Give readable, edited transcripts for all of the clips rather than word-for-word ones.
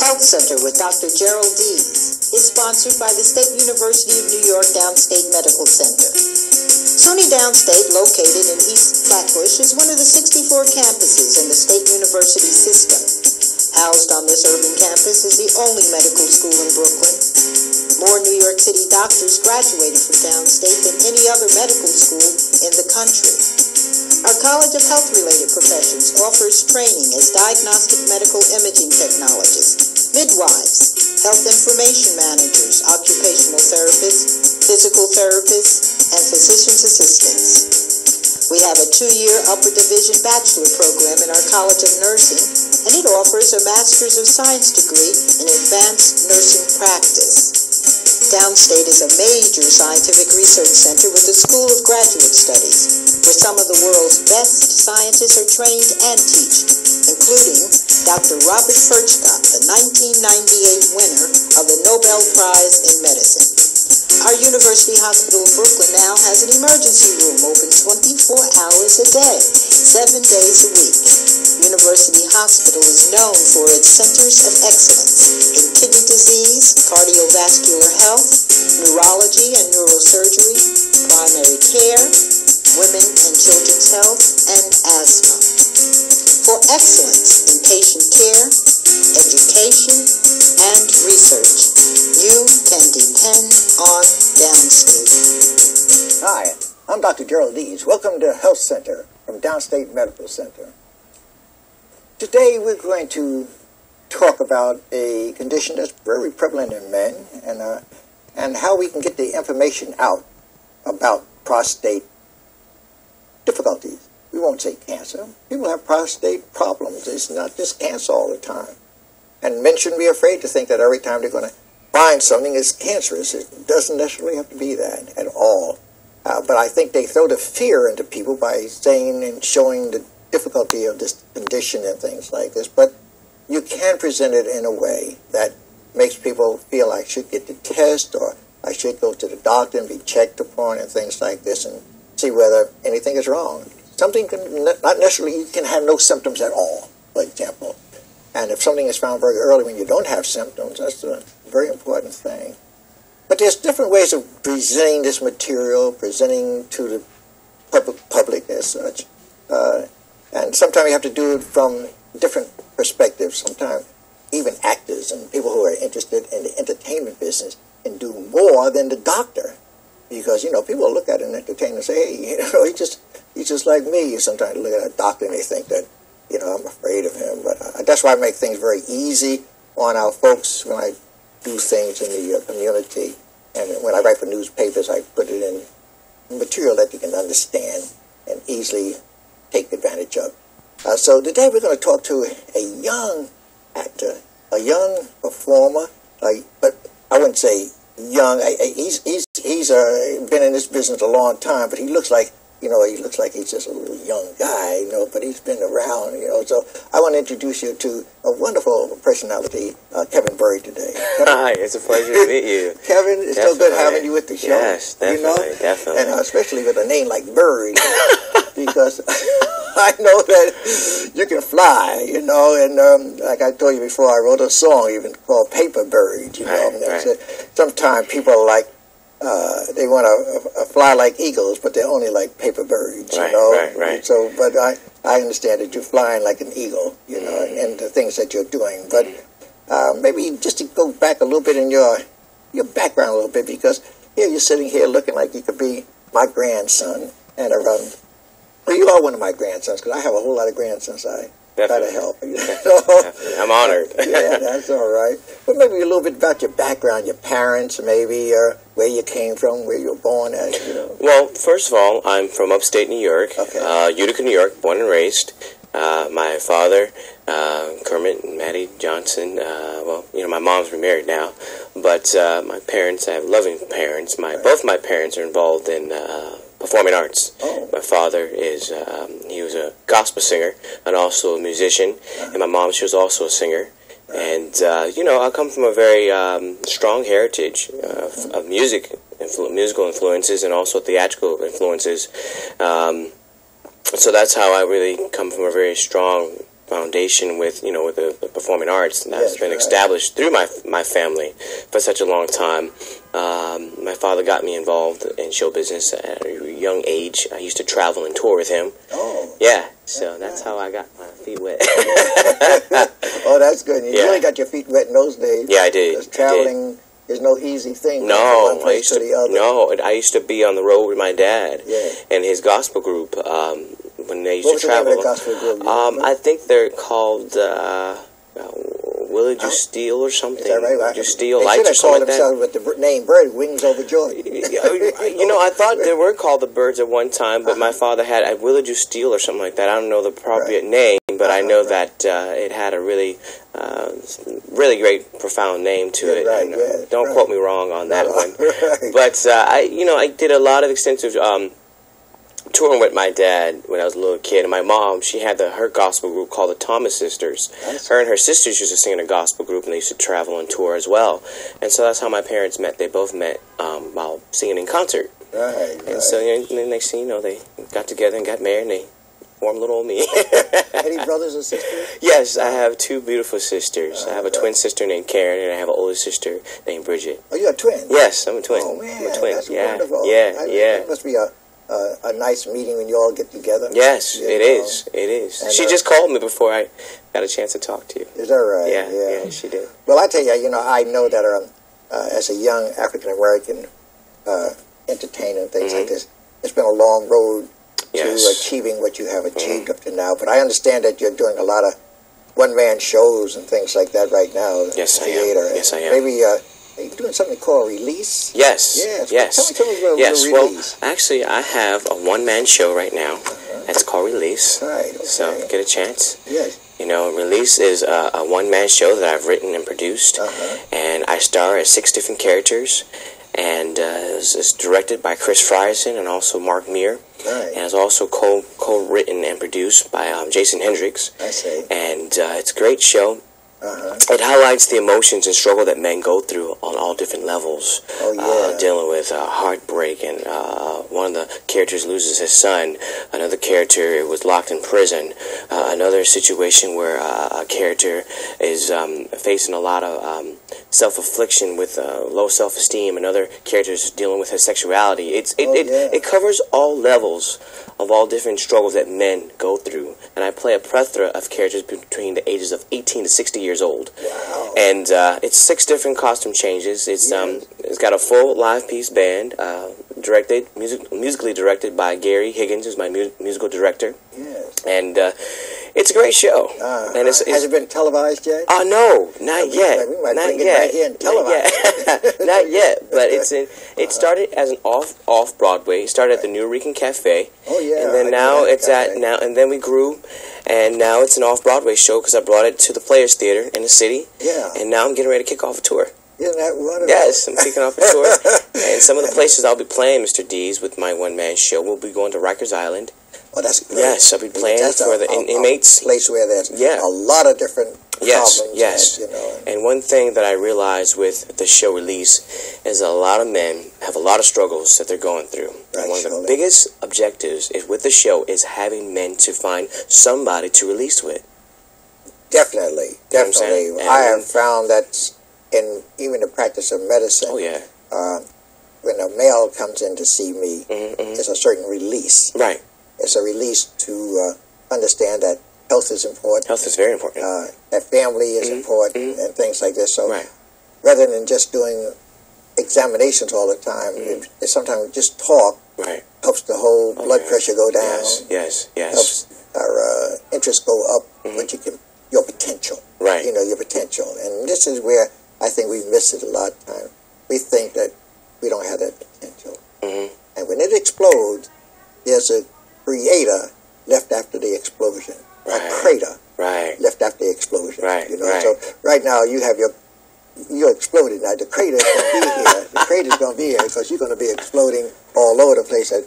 Health Center with Dr. Gerald Deas is sponsored by the State University of New York Downstate Medical Center. SUNY Downstate, located in East Flatbush, is one of the 64 campuses in the State University system. Housed on this urban campus is the only medical school in Brooklyn. More New York City doctors graduated from Downstate than any other medical school in the country. Our College of Health-Related Professions offers training as diagnostic medical imaging technologists, midwives, health information managers, occupational therapists, physical therapists, and physician's assistants. We have a 2-year upper division bachelor program in our College of Nursing, and it offers a Master's of Science degree in advanced nursing practice. Downstate is a major scientific research center with a School of Graduate Studies, where some of the world's best scientists are trained and teach, including Dr. Robert Furchgott, the 1998 winner of the Nobel Prize in Medicine. Our University Hospital in Brooklyn now has an emergency room open 24 hours a day, 7 days a week. University Hospital is known for its centers of excellence in kidney disease, cardiovascular health, neurology and neurosurgery, primary care, women and children's health, and asthma. For excellence in patient care, education, and research, you can depend on Downstate. Hi, I'm Dr. Gerald Deas. Welcome to Health Center from Downstate Medical Center. Today we're going to talk about a condition that's very prevalent in men and how we can get the information out about prostate difficulties. We won't say cancer. People have prostate problems. It's not just cancer all the time. And men shouldn't be afraid to think that every time they're going to find something is cancerous. It doesn't necessarily have to be that at all. But I think they throw the fear into people by saying and showing the difficulty of this condition and things like this. But you can present it in a way that makes people feel I should get the test or I should go to the doctor and be checked upon and things like this and see whether anything is wrong. Something can not necessarily, you can have no symptoms at all, for example. And if something is found very early when you don't have symptoms, that's a very important thing. But there's different ways of presenting this material, presenting to the public as such. And sometimes you have to do it from different perspectives. Sometimes even actors and people who are interested in the entertainment business can do more than the doctor. Because, people look at an entertainer and say, hey, he's just like me. Sometimes they look at a doctor and they think that, I'm afraid of him. But that's why I make things very easy on our folks when I do things in the community. And when I write for newspapers, I put it in material that you can understand and easily take advantage of. So today we're going to talk to a young actor, a young performer, but I wouldn't say young. He's been in this business a long time, but he looks like he's just a little young guy, but he's been around, So I want to introduce you to a wonderful personality, Kevin Byrd today. Kevin, hi, it's a pleasure to meet you. Kevin, it's so good having you with the show. Yes, definitely, definitely. And especially with a name like Byrd, because I know that you can fly, and like I told you before, I wrote a song even called Paper Bird, Right. Sometimes people are like, they want to fly like eagles, but they're only like paper birds, Right. So, but I understand that you're flying like an eagle, and the things that you're doing. But maybe just to go back a little bit in your background a little bit, because here you're sitting here looking like you could be my grandson, and well, you are one of my grandsons, because I have a whole lot of grandsons. I try to help. Definitely. I'm honored. Yeah, that's all right. But maybe a little bit about your background, your parents, maybe where you came from, where you were born at. Well, first of all, I'm from upstate New York, okay. Utica, New York, born and raised. My father, Kermit and Maddie Johnson, my mom's remarried now, but my parents, I have loving parents. Both my parents are involved in performing arts. Oh. My father he was a gospel singer and also a musician, and my mom, she was also a singer. And, I come from a very strong heritage of musical influences and also theatrical influences. So that's how I really come from a very strong foundation with with the performing arts that's been established through my family for such a long time. My father got me involved in show business at a young age. I used to travel and tour with him. Oh. Yeah, so that's how I got my feet wet. Oh, that's good. You really got your feet wet in those days. Yeah, I did. Because traveling is no easy thing. No, from one place to the other. I used to be on the road with my dad and his gospel group when they used to travel. What was the name of the gospel group? I think they're called Willard You Steal or something. Is that right? You Steal Lights or something like that. They should have called themselves with the name Byrd, Wings Over Joy. I thought they were called the Byrds at one time, but my father had Willard You Steal or something like that. I don't know the appropriate name, but I know that it had a really great, profound name to it. And, don't quote me wrong on that one. But I did a lot of extensive touring with my dad when I was a little kid, and my mom, she had her gospel group called the Thomas Sisters. Her and her sisters used to sing in a gospel group, and they used to travel on tour as well. And so that's how my parents met. They both met while singing in concert. And so the next thing you know, they got together and got married, and they formed little old me. Any brothers or sisters? Yes, I have two beautiful sisters. I have a twin sister named Karen, and I have an older sister named Bridget. Oh, you're a twin? Yes, I'm a twin. Oh, man, I'm a twin. that's wonderful. Yeah. It must be a nice meeting when you all get together. Yes, it is. It is. And she just called me before I got a chance to talk to you. Is that right? Yeah, she did. Well, I tell you, I know that as a young African American entertainer and things like this, it's been a long road to achieving what you have achieved up to now. But I understand that you're doing a lot of one-man shows and things like that right now. Yes, theater. I am. Yes, I am. Maybe are you doing something called Release? Yes. Tell me about Release. Well, actually, I have a one-man show right now. That's called Release. Right. Okay. So, get a chance. Yes. Release is a one-man show that I've written and produced. And I star as 6 different characters. And it's directed by Chris Frierson and also Mark Meir. Right. And it's also co-written and produced by Jason Hendricks. I see. And it's a great show. It highlights the emotions and struggle that men go through on all different levels. Dealing with heartbreak, and one of the characters loses his son. Another character was locked in prison. Another situation where a character is facing a lot of self-affliction with low self-esteem. Another character is dealing with his sexuality. It covers all levels of all different struggles that men go through. And I play a plethora of characters between the ages of 18 to 60 years old. Wow. And it's 6 different costume changes. It's got a full live piece band, musically directed by Gary Higgins, who's my musical director. Yes. And it's a great show. And has it been televised yet? No, not yet. We might not bring yet. it right here and televise it. Not yet, but it started as an off Broadway. It started at the New Rican Cafe. Oh yeah. And then and then we grew, and now it's an off Broadway show because I brought it to the Players Theater in the city. Yeah. And now I'm getting ready to kick off a tour. Isn't that wonderful? Yes, I'm kicking off a tour. And some of the places I'll be playing, Mr. Deas, with my one-man show, we'll be going to Rikers Island. Oh, that's great. Yes, I'll be playing for the inmates. A place where there's a lot of different problems. Yes. And one thing that I realized with the show Release is a lot of men have a lot of struggles that they're going through. Right, and one of the biggest objectives with the show is having men to find somebody to release with. Definitely. I have found that in even the practice of medicine. Oh, yeah. When a male comes in to see me, it's a certain release. Right. It's a release to understand that health is important. Health is very important. That family is important and things like this. So rather than just doing examinations all the time, sometimes just talk helps the whole blood pressure go down. Yes. Helps our interest go up, but your potential. Right. Your potential. And this is where I think we miss it a lot of time. We think that we don't have that potential. And when it explodes, there's a creator left after the explosion. A crater left after the explosion. So right now you're exploding. Now the crater is going to be here. The crater is going to be here because you're going to be exploding all over the place. And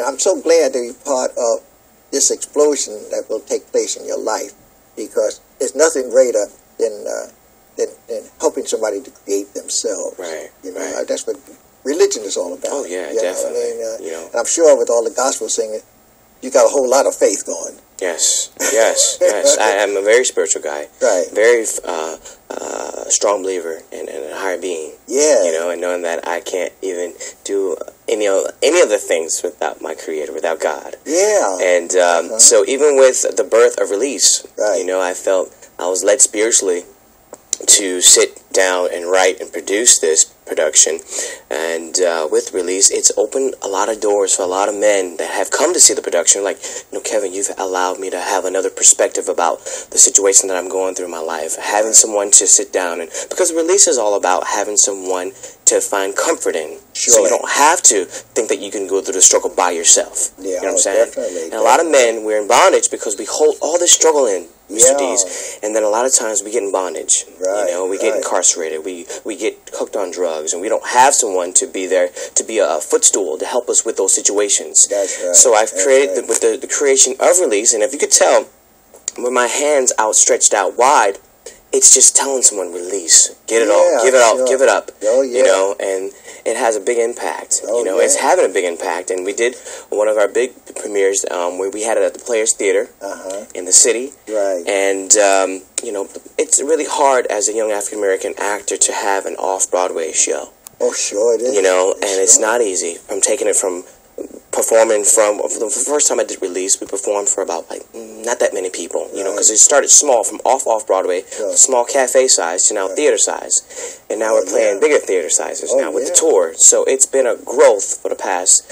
I'm so glad to be part of this explosion that will take place in your life, because there's nothing greater than helping somebody to create themselves. That's what religion is all about. Oh yeah, definitely. And I'm sure with all the gospel singing, you got a whole lot of faith going. Yes, yes, yes. I am a very spiritual guy. Right. Very strong believer in a higher being. Yeah. You know, and knowing that I can't even do any of the things without my Creator, without God. Yeah. And so even with the birth of Release, right. you know, I felt I was led spiritually to sit down and write and produce this production. And with Release, it's opened a lot of doors for a lot of men that have come to see the production. Like, you know, Kevin, you've allowed me to have another perspective about the situation that I'm going through in my life. Having someone to sit down and, because Release is all about having someone to find comfort in. Sure. So you don't have to think that you can go through the struggle by yourself. Yeah, you know what I'm saying? Definitely. And a lot of men, we're in bondage because we hold all this struggle in, Mr. Yeah. Deas, and then a lot of times we get in bondage. Right, you know, we get incarcerated. We get hooked on drugs, and we don't have someone to be there to be a footstool to help us with those situations. That's right. So I've created with the creation of Release, and if you could tell, with my hands outstretched out wide, it's just telling someone release, get it all, give it all, give it up. Oh, yeah. You know, and it has a big impact. Oh, you know, it's having a big impact. And we did one of our big premieres where we had it at the Players Theater in the city. Right. And you know, it's really hard as a young African American actor to have an off-Broadway show. Oh, sure it is. You know, and it's not easy. I'm taking it from performing from the first time I did Release, we performed for about like not that many people, you know, because it started small from off Broadway, small cafe size to now theater size, and now we're playing bigger theater sizes now with the tour. So it's been a growth for the past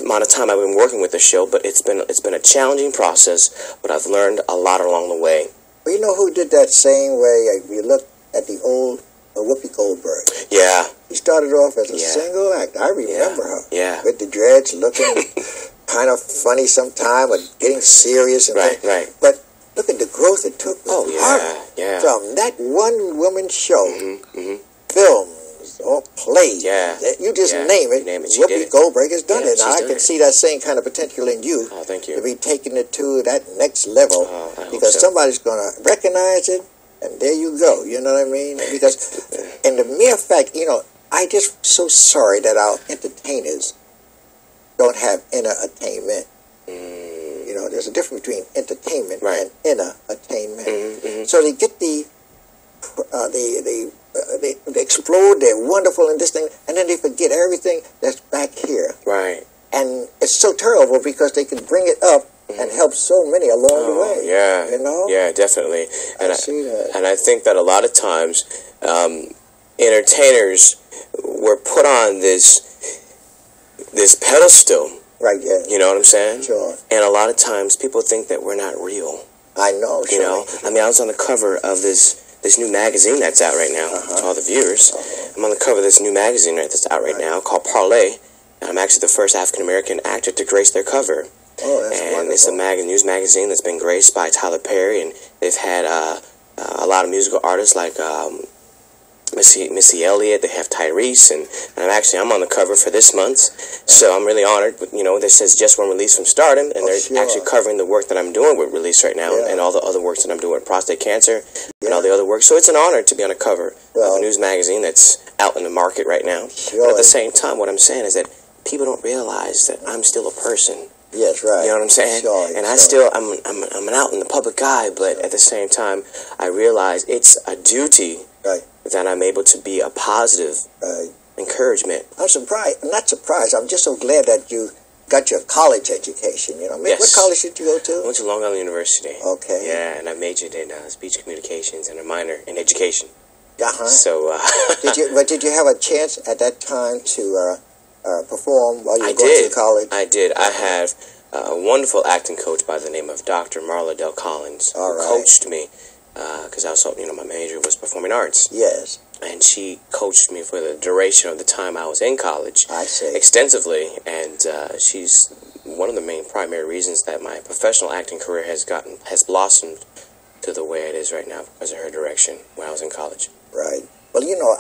amount of time I've been working with the show, but it's been a challenging process, but I've learned a lot along the way. Well, you know who did that same way? We looked at the old Whoopi Goldberg. Yeah. She started off as a single act. I remember her. Yeah. With the dreads, looking kind of funny sometime, but getting serious. And right. But look at the growth it took. Oh, yeah. From that one woman show, films or plays. Yeah. You just name it. Whoopi Goldberg has done it. Now, I can see that same kind of potential in you. Oh, thank you. To be taking it to that next level. Because somebody's going to recognize it. And there you go, you know what I mean? Because, and the mere fact, you know, I just so sorry that our entertainers don't have inner attainment. You know, there's a difference between entertainment and inner attainment. So they get they explode, they're wonderful in this thing, and then they forget everything that's back here. Right. And it's so terrible because they can bring it up and help so many along the way. Yeah, you know. Yeah, definitely. And I see that. And I think that a lot of times, entertainers were put on this pedestal. Right. Yeah. You know what I'm saying? Sure. And a lot of times, people think that we're not real. I know. You know. I mean, I was on the cover of this new magazine that's out right now to all the viewers. I'm on the cover of this new magazine that's out right now called Parlay. And I'm actually the first African American actor to grace their cover. Oh, that's and wonderful. It's a news magazine that's been graced by Tyler Perry, and they've had a lot of musical artists like Missy Elliott. They have Tyrese, and I'm on the cover for this month, so I'm really honored. You know, this says just one release from Stardom, and they're actually covering the work that I'm doing with Release right now, and all the other works that I'm doing with prostate cancer and all the other work. So it's an honor to be on the cover of a news magazine that's out in the market right now. But at the same time, what I'm saying is that people don't realize that I'm still a person. Yes, right. You know what I'm saying? Sure, and I'm out in the public eye, but at the same time, I realize it's a duty that I'm able to be a positive encouragement. I'm surprised. I'm not surprised. I'm just so glad that you got your college education. You know, what college did you go to? I went to Long Island University. Okay. Yeah, and I majored in speech communications and a minor in education. So, did you have a chance at that time to perform while you were going to college? I did. I have a wonderful acting coach by the name of Dr. Marla Del Collins, who coached me because I was, my major was performing arts. Yes. And she coached me for the duration of the time I was in college. I see. Extensively, and she's one of the main primary reasons that my professional acting career has blossomed to the way it is right now because of her direction when I was in college. Right. Well, you know,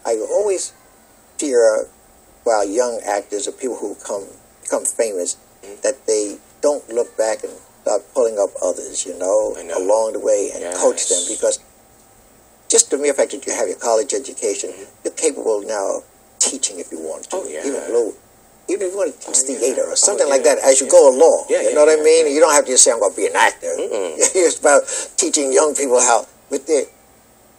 I always fear while young actors or people who become famous that they don't look back and start pulling up others, you know, along the way and coach them, because just the mere fact that you have your college education, you're capable now of teaching if you want to. Oh, yeah. Even though even if you want to teach theater or something like that as you go along. Yeah, you know what I mean? You don't have to just say, I'm going to be an actor. It's about teaching young people how, with their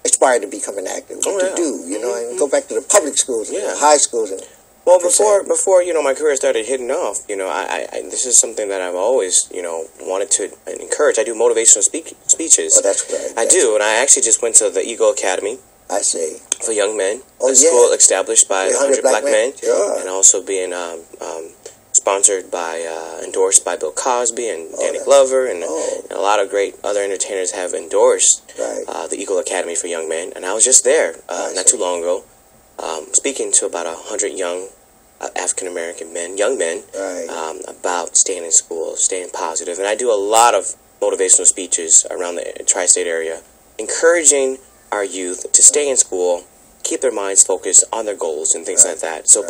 aspire to become an actor, what to do, you know, and go back to the public schools, and high schools. And well, before you know, my career started hitting off, you know, I this is something that I've always, you know, wanted to encourage. I do motivational speeches. Oh, that's right. I do, and I actually just went to the Eagle Academy. I see. For young men. Oh, a school established by 100 Black Men. Sure. And also being sponsored by, endorsed by Bill Cosby and Danny Glover. And a lot of great other entertainers have endorsed the Eagle Academy for Young Men. And I was just there not too long ago, speaking to about 100 young African-American men, young men, about staying in school, staying positive. And I do a lot of motivational speeches around the tri-state area, encouraging our youth to stay in school, keep their minds focused on their goals and things like that. So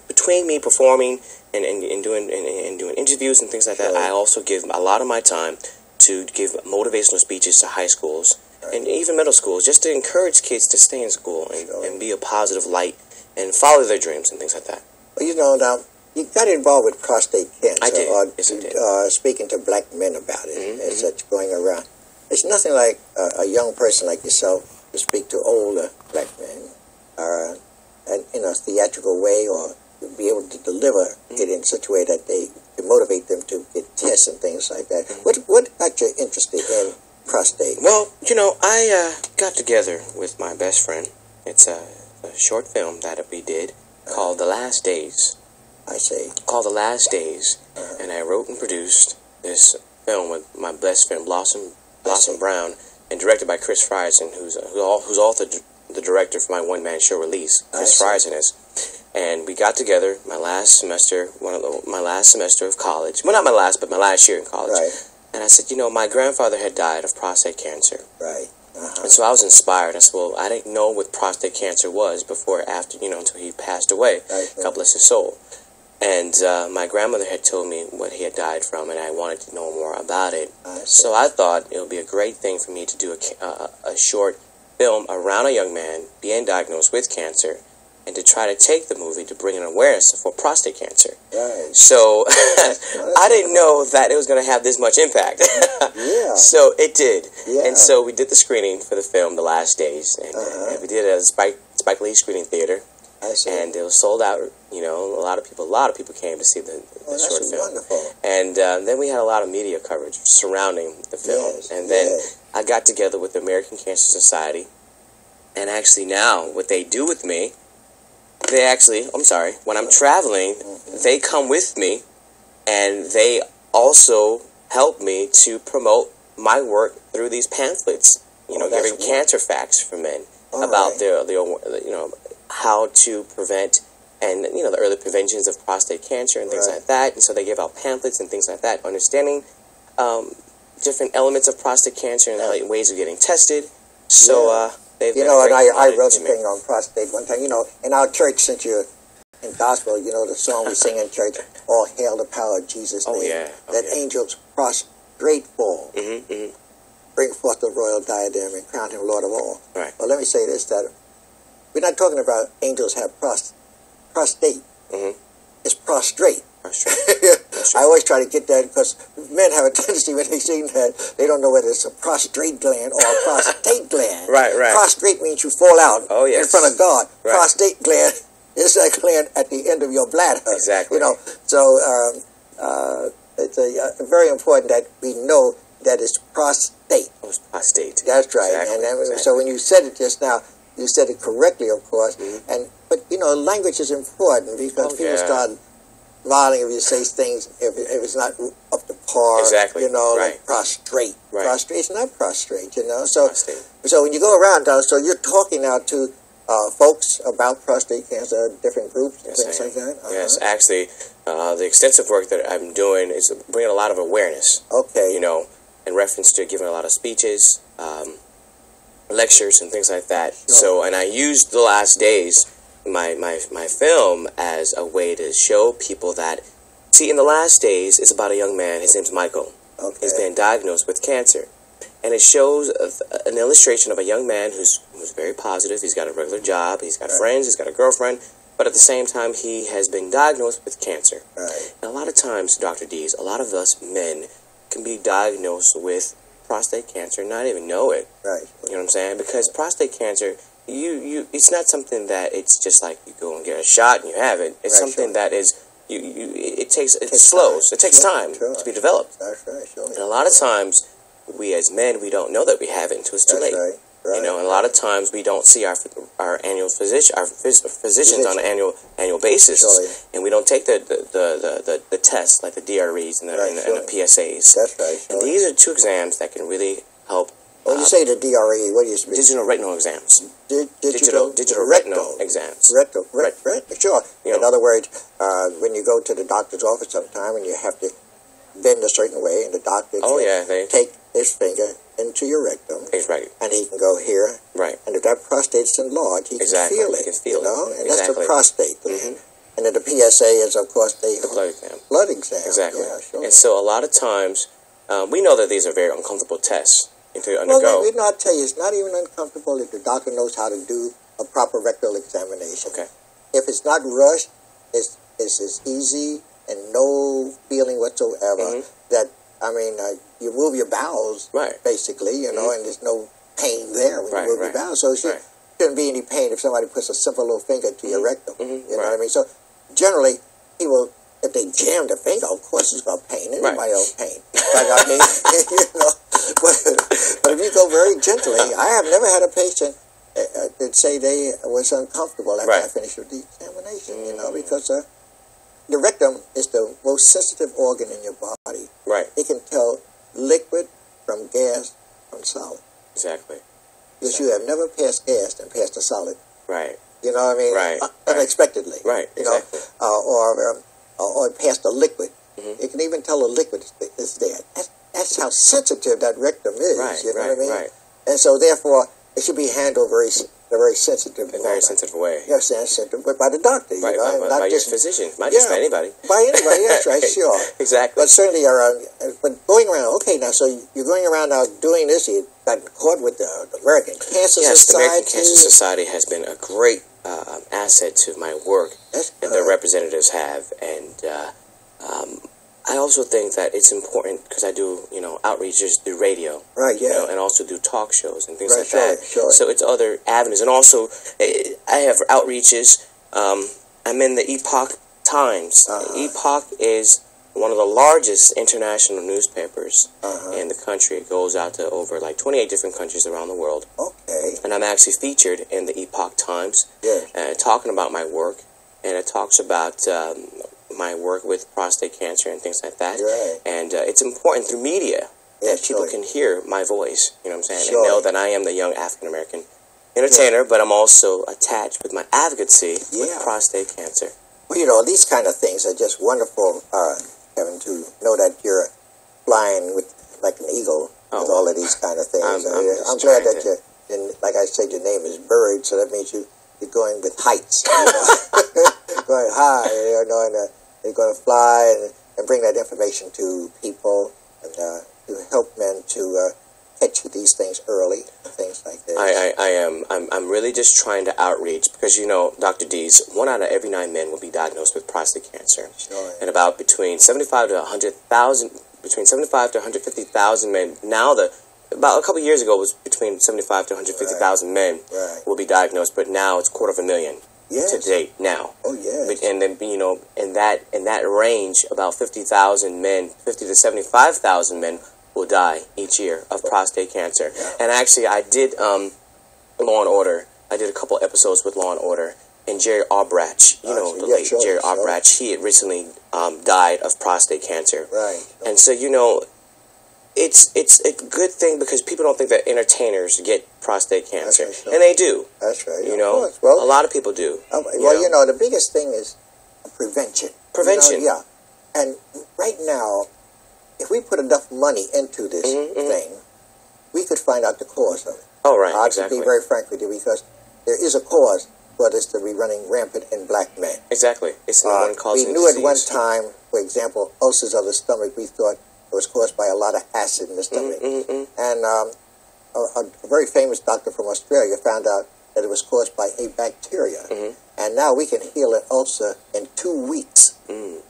between me performing and doing interviews and things like that, I also give a lot of my time to give motivational speeches to high schools and even middle schools, just to encourage kids to stay in school and be a positive light and follow their dreams and things like that. Well, you know, now, you got involved with prostate cancer. I did. Yes, I did. Speaking to black men about it and such going around. It's nothing like a young person like yourself to speak to older black men in a theatrical way, or be able to deliver it in such a way that they motivate them to get tests and things like that. What got you interested in prostate? Well, you know, I got together with my best friend. It's a short film that we did called The Last Days. I see. Called The Last Days. And I wrote and produced this film with my best friend Blossom Brown, and directed by Chris Frierson, who's also the director for my one-man show release. Chris Frierson is. And we got together my last semester of college. Well, not my last, but my last year in college. Right. And I said, you know, my grandfather had died of prostate cancer. Right. And so I was inspired. I said, well, I didn't know what prostate cancer was before, after, you know, until he passed away. God bless his soul. And my grandmother had told me what he had died from, and I wanted to know more about it. So I thought it would be a great thing for me to do a short film around a young man being diagnosed with cancer, and to try to take the movie to bring an awareness for prostate cancer. Right. So I didn't know that it was going to have this much impact. So it did. And so we did the screening for the film The Last Days, and we did it at a Spike Lee screening theater. And it was sold out. You know, a lot of people came to see the short film. Wonderful. And then we had a lot of media coverage surrounding the film. And then I got together with the American Cancer Society, and actually now what they do with me, when I'm traveling, they come with me, and they also help me to promote my work through these pamphlets. You know, giving cancer facts for men about their how to prevent, and you know, the early preventions of prostate cancer and things like that. And so they give out pamphlets and things like that, understanding different elements of prostate cancer and ways of getting tested. So you know, and I wrote something on prostate one time. You know, in our church, since you're in gospel, you know the song we sing in church, "All hail the power of Jesus' name." That angels prostrate fall, bring forth the royal diadem and crown him Lord of all. Right. Well, let me say this: that we're not talking about angels have prostate. It's prostrate. I always try to get that, because men have a tendency when they see that, they don't know whether it's a prostrate gland or a prostate gland. Right. Prostrate means you fall out in front of God. Right. Prostate gland is that gland at the end of your bladder. Exactly. You know, so it's very important that we know that it's prostate. Oh, it's prostate. That's right. Exactly. So when you said it just now, you said it correctly, of course. But you know, language is important, because people start lying if you say things if it's not up to par. Exactly. You know, like prostrate. Prostrate's not prostrate. You know, so when you go around now, so you're talking now to folks about prostate cancer, different groups, and things like that. Yes, actually, the extensive work that I'm doing is bringing a lot of awareness. Okay. You know, in reference to giving a lot of speeches, lectures, and things like that. So, and I used The Last Days, my film, as a way to show people that, see, in The Last Days, it's about a young man. His name's Michael. He's been diagnosed with cancer. And it shows an illustration of a young man who's very positive. He's got a regular job. He's got friends. He's got a girlfriend. but at the same time, he has been diagnosed with cancer. Right. And a lot of times, Dr. Deas, a lot of us men can be diagnosed with prostate cancer and not even know it. Right. You know what I'm saying? Because prostate cancer, it's not something that it's just like you go and get a shot and you have it. It's something that is, it slows. It takes time to be developed. That's right. And a lot of times, we as men, we don't know that we have it until it's too late. Right. Right. You know, and a lot of times we don't see our annual physicians on an annual basis, and we don't take the tests like the DREs and the PSAs. That's right. And these are two exams that can really help. When you say the DRE, what do you mean? Digital retinal exams. Digital retinal exams. Sure. In other words, when you go to the doctor's office sometime and you have to bend a certain way, and the doctor can take his finger into your rectum, and he can go here, and if that prostate's enlarged, he can feel it, and that's the prostate. And then the PSA is, of course, the blood exam. Exactly. Yeah, sure. And so a lot of times, we know that these are very uncomfortable tests to undergo. Well, I'll tell you, it's not even uncomfortable if the doctor knows how to do a proper rectal examination. Okay. If it's not rushed, it's as easy and no feeling whatsoever that, you move your bowels, basically, and there's no pain there when you move your bowels. So it shouldn't be any pain if somebody puts a simple little finger to your rectum. You know what I mean? So generally, people, if they jam the finger, of course it's going to pain. Anybody else pain. But but if you go very gently, I have never had a patient that say they was uncomfortable after I finished with the examination, because the rectum is the most sensitive organ in your body. Right. It can tell liquid from gas from solid. Exactly. Because you have never passed gas and passed a solid. Right. You know what I mean? Right. Unexpectedly. Right. Exactly. Or passed a liquid. It can even tell a liquid is there. That's how sensitive that rectum is. Right. You know what I mean? Right. And so therefore, it should be handled in a very sensitive way. In a very sensitive way. Yes, sensitive, but by the doctor. Right, not by just your physician. Not just by anybody. By anybody, that's right, sure. Exactly. But certainly, but going around, okay, now, so you're going around now doing this, you got caught with the American Cancer Society. Yes, the American Cancer Society has been a great asset to my work that their representatives have, and I also think that it's important because I do, outreaches through radio, and also do talk shows and things like that. Sure. So it's other avenues, and also I have outreaches. I'm in the Epoch Times. Epoch is one of the largest international newspapers in the country. It goes out to over 28 different countries around the world. Okay. And I'm actually featured in the Epoch Times, Yes. talking about my work, and it talks about my work with prostate cancer and things like that. Right. And it's important through media that people can hear my voice, you know what I'm saying, Sure. and know that I am the young African-American entertainer, but I'm also attached with my advocacy with prostate cancer. Well, these kind of things are just wonderful, Kevin, to know that you're flying with like an eagle with all of these kind of things. I'm glad that like I said, your name is Byrd, so that means you're going with heights, going high, and you're going to fly and bring that information to people and to help men to catch these things early, things like this. I'm really just trying to outreach because, Dr. Deas, 1 out of every 9 men will be diagnosed with prostate cancer. Sure. And about between 75 to 150,000 men. Now, about a couple of years ago, it was between 75 to 150,000 men will be diagnosed, but now it's 250,000 to date now. Oh, yes. And then, in that range, about 50,000 men, 50 to 75,000 men will die each year of prostate cancer. Yeah. And actually, I did Law and Order. I did a couple episodes with Law and Order. And Jerry Albrach, the late Jerry Albrach, he had recently died of prostate cancer. Right. And so, it's a good thing because people don't think that entertainers get prostate cancer. That's right, and they do. That's right. Well, a lot of people do. The biggest thing is prevention. Prevention. And right now, if we put enough money into this thing, we could find out the cause of it. Oh, right, To be very frank with you, because there is a cause for this to be running rampant in black men. Exactly. It's the one causing We knew at one disease. time, for example, ulcers of the stomach, we thought it was caused by a lot of acid in the stomach. And a very famous doctor from Australia found out that it was caused by a bacteria. And now we can heal an ulcer in 2 weeks,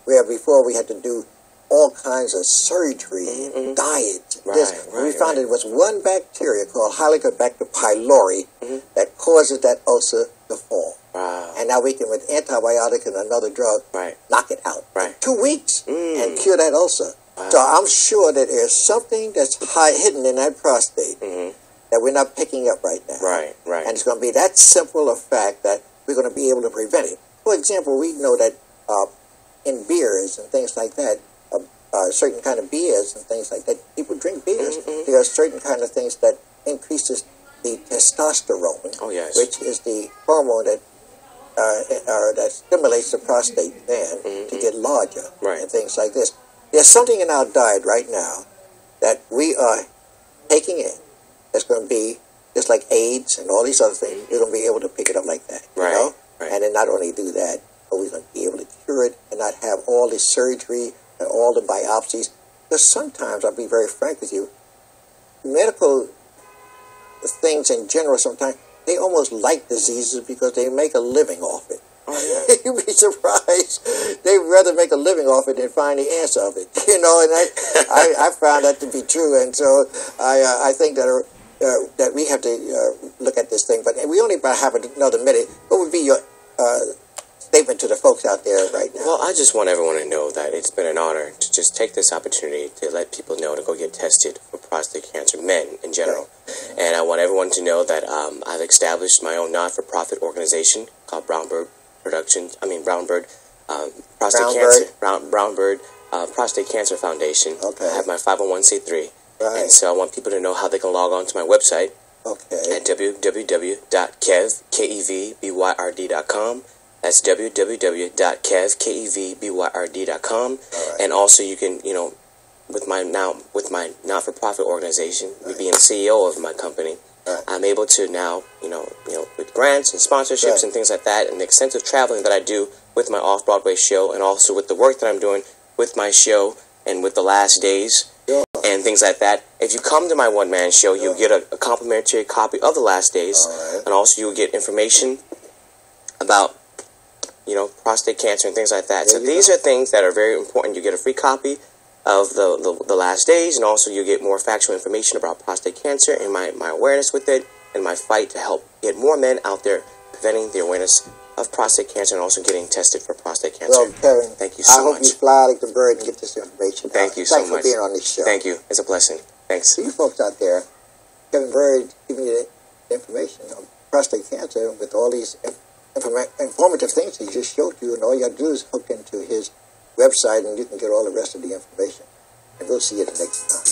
where before we had to do all kinds of surgery, diet. We found it was one bacteria called Helicobacter pylori that causes that ulcer to fall. Wow. And now we can, with antibiotic and another drug, knock it out in 2 weeks and cure that ulcer. Wow. So I'm sure that there's something that's hidden in that prostate that we're not picking up right now. Right. And it's going to be that simple a fact that we're going to be able to prevent it. For example, we know that in beers and things like that, certain kind of beers and things like that, people drink beers. There are certain kind of things that increases the testosterone, which is the hormone that that stimulates the prostate gland to get larger and things like this. There's something in our diet right now that we are taking in that's going to be just like AIDS and all these other things. We're going to be able to pick it up like that, you know? And then not only do that, but we're going to be able to cure it and not have all the surgery and all the biopsies. Because sometimes, I'll be very frank with you, medical things in general sometimes, they almost like diseases because they make a living off it. You'd be surprised. They'd rather make a living off it than find the answer of it. You know, and I found that to be true. And so I think that that we have to look at this thing. But we only about have another minute. What would be your statement to the folks out there right now? Well, I just want everyone to know that it's been an honor to just take this opportunity to let people know to go get tested for prostate cancer, men in general. And I want everyone to know that I've established my own not-for-profit organization called Byrd Prostate Cancer Foundation. I have my 501c3. And so I want people to know how they can log on to my website at www.kevbyrd.com. That's www.kevbyrd.com. And also you can, you know, with my not-for-profit organization, me being CEO of my company, I'm able to now, you know, with grants and sponsorships and things like that, and the extensive traveling that I do with my off-Broadway show, and also with the work that I'm doing with my show and with the Last Days and things like that. If you come to my one-man show, you'll get a complimentary copy of the Last Days, and also you'll get information about, you know, prostate cancer and things like that. So these are things that are very important. You get a free copy of the Last Days, and also you get more factual information about prostate cancer and my awareness with it and my fight to help get more men out there preventing the awareness of prostate cancer and also getting tested for prostate cancer. Well, Kevin, thank you so much. I hope you fly like the Byrd and get this information. Thank you so much. Thanks for being on this show. Thank you. It's a blessing. Thanks. To you folks out there, Kevin Byrd giving you the information on prostate cancer with all these informative things he just showed you, and all you have to do is hook into his website and you can get all the rest of the information. And we'll see you the next time.